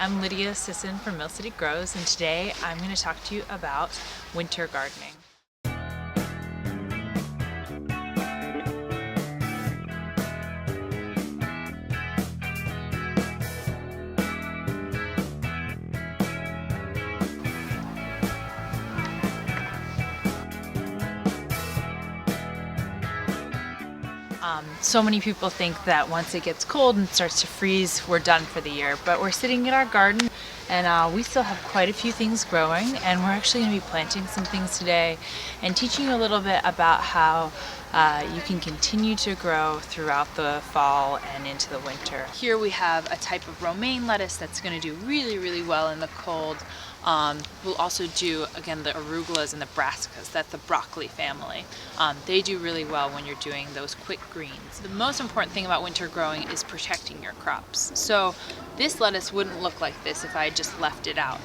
I'm Lydia Sisson from Mill City Grows, and today I'm going to talk to you about winter gardening. So many people think that once it gets cold and starts to freeze, we're done for the year. But we're sitting in our garden and we still have quite a few things growing, and we're actually going to be planting some things today and teaching you a little bit about how you can continue to grow throughout the fall and into the winter. Here we have a type of romaine lettuce that's going to do really, really well in the cold. We'll also do, again, the arugulas and the brassicas. That's the broccoli family. They do really well when you're doing those quick greens. The most important thing about winter growing is protecting your crops. So this lettuce wouldn't look like this if I had just left it out.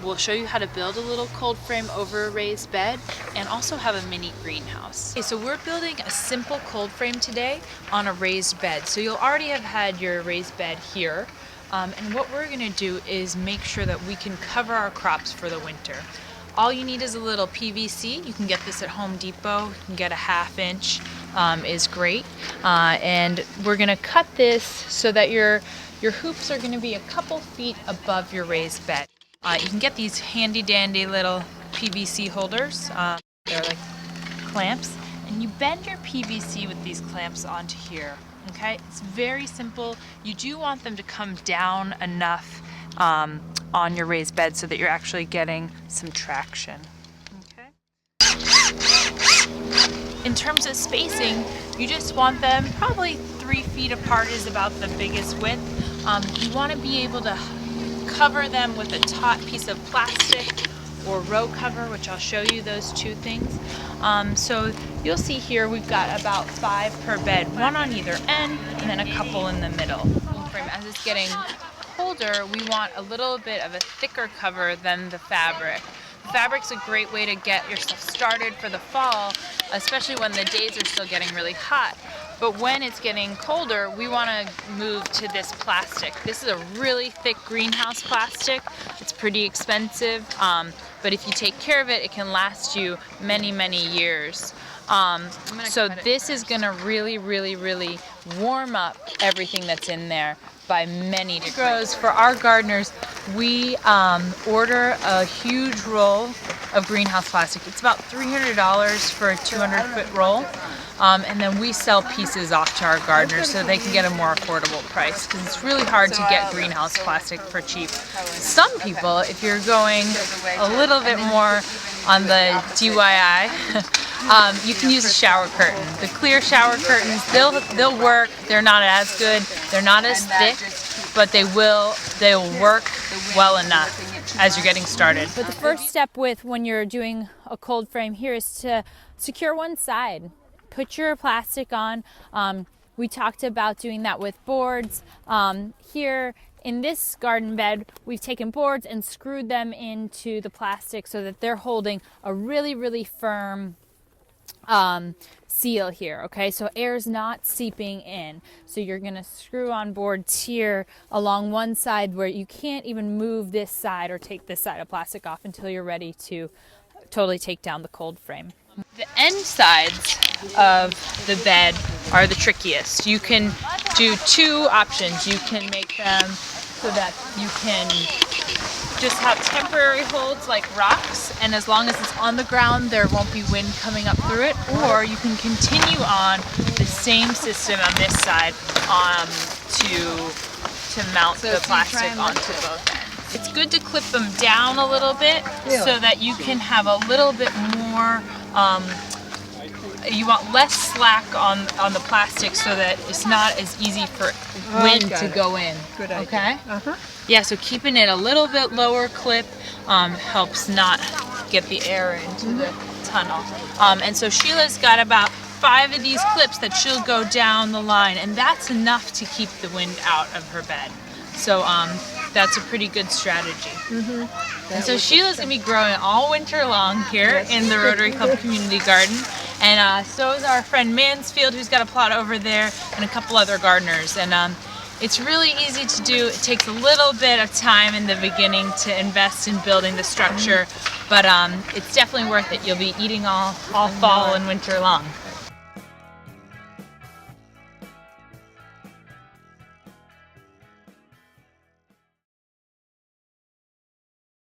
We'll show you how to build a little cold frame over a raised bed and also have a mini greenhouse. Okay, so we're building a simple cold frame today on a raised bed. So you'll already have had your raised bed here. And what we're going to do is make sure that we can cover our crops for the winter. All you need is a little PVC. You can get this at Home Depot. You can get a 1/2 inch, is great. And we're going to cut this so that your hoops are going to be a couple feet above your raised bed. You can get these handy dandy little PVC holders. They're like clamps. And you bend your PVC with these clamps onto here. Okay, it's very simple. You do want them to come down enough on your raised bed so that you're actually getting some traction. Okay. In terms of spacing, you just want them probably 3 feet apart is about the biggest width. You want to be able to cover them with a taut piece of plastic or row cover, which I'll show you those two things. So you'll see here we've got about 5 per bed, 1 on either end and then a couple in the middle. As it's getting colder, we want a little bit of a thicker cover than the fabric. Fabric's a great way to get yourself started for the fall, especially when the days are still getting really hot. But when it's getting colder, we want to move to this plastic. This is a really thick greenhouse plastic. It's pretty expensive, but if you take care of it, it can last you many, many years. So this is going to really, really, really warm up everything that's in there by many degrees. For our gardeners, we order a huge roll of greenhouse plastic. It's about $300 for a 200-foot roll. And then we sell pieces off to our gardeners so they can get a more affordable price, because it's really hard to get greenhouse plastic for cheap. Some people, if you're going a little bit more on the DIY, you can use a shower curtain. The clear shower curtains, they'll work. They're not as good. They're not as thick, but they'll work well enough as you're getting started. But the first step when you're doing a cold frame here is to secure one side. Put your plastic on. We talked about doing that with boards. Here in this garden bed, we've taken boards and screwed them into the plastic so that they're holding a really, really firm seal here. Okay, so air's not seeping in. So you're going to screw on boards here along one side where you can't even move this side or take this side of plastic off until you're ready to totally take down the cold frame. The end sides of the bed are the trickiest. You can do 2 options. You can make them so that you can just have temporary holds like rocks, and as long as it's on the ground there won't be wind coming up through it, or you can continue on the same system on this side to mount the plastic onto both ends. It's good to clip them down a little bit so that you can have a little bit more you want less slack on the plastic so that it's not as easy for wind to go in. Good idea. Okay? Yeah, so keeping it a little bit lower clip helps not get the air into the tunnel. And so Sheila's got about 5 of these clips that she'll go down the line, and that's enough to keep the wind out of her bed. So that's a pretty good strategy. And so Sheila's going to be growing all winter long here in the Rotary Club Community Garden. And so is our friend Mansfield, who's got a plot over there, and a couple other gardeners. And It's really easy to do. It takes a little bit of time in the beginning to invest in building the structure, but it's definitely worth it. You'll be eating all fall and winter long.